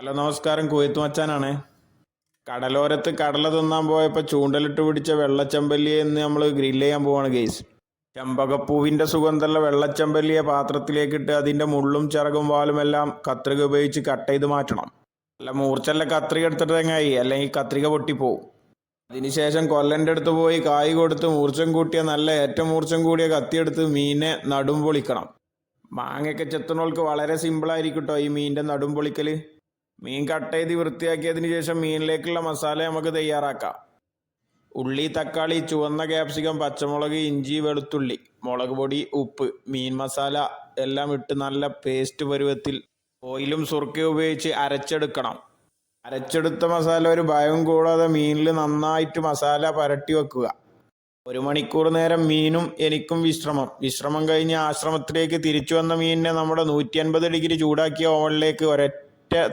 Hello നമസ്കാരം, Kuwait മച്ചാനാണ്. കടലോരത്ത് കടല തിന്നാൻ പോയപ്പോൾ ചൂണ്ടലിട്ട് പിടിച്ച വെള്ളച്ചെമ്പല്ലിയെ ഇന്ന് നമ്മൾ ഗ്രില്ല് ചെയ്യാൻ പോവാണ് ഗെയ്സ്. ചെമ്പകപ്പൂവിൻ്റെ സുഗന്ധമുള്ള വെള്ളച്ചെമ്പല്ലിയെ പാത്രത്തിലേക്കിട്ട് അതിൻ്റെ മുള്ളും ചിറകും വാലും എല്ലാം കത്രിക ഉപയോഗിച്ച് കട്ട് ചെയ്ത് മാറ്റണം. അല്ല മൂർച്ചല്ല കത്രിക എടുത്തിട്ട് തെങ്ങായി, അല്ലെങ്കിൽ കത്രിക പൊട്ടിപ്പോവും. അതിനുശേഷം കൊല്ലൻ്റെ അടുത്ത് പോയി കായ് കൊടുത്ത് മൂർച്ചം കൂട്ടിയ നല്ല ഏറ്റവും മൂർച്ചം കൂടിയ കത്തിയെടുത്ത് മീനെ നടും പൊളിക്കണം. മാങ്ങയൊക്കെ ചെത്തുന്നവൾക്ക് വളരെ സിമ്പിളായിരിക്കും കേട്ടോ ഈ മീനിൻ്റെ നടും പൊളിക്കൽ. മീൻ കട്ട് ചെയ്ത് വൃത്തിയാക്കിയതിന് ശേഷം മീനിലേക്കുള്ള മസാല നമുക്ക് തയ്യാറാക്കാം. ഉള്ളി, തക്കാളി, ചുവന്ന ക്യാപ്സിക്കം, പച്ചമുളക്, ഇഞ്ചി, വെളുത്തുള്ളി, മുളക് പൊടി, ഉപ്പ്, മീൻ മസാല എല്ലാം ഇട്ട് നല്ല പേസ്റ്റ് പരുവത്തിൽ ഓയിലും സുർക്കയും ഉപയോഗിച്ച് അരച്ചെടുക്കണം. അരച്ചെടുത്ത മസാല ഒരു ഭയവും കൂടാതെ മീനിൽ നന്നായിട്ട് മസാല പരട്ടി വെക്കുക. 1 മണിക്കൂർ നേരം മീനും എനിക്കും വിശ്രമം കഴിഞ്ഞ് ആശ്രമത്തിലേക്ക് തിരിച്ചു വന്ന മീനിനെ നമ്മുടെ 150 ഡിഗ്രി ചൂടാക്കിയ ഓവനിലേക്ക് ഒരൊറ്റ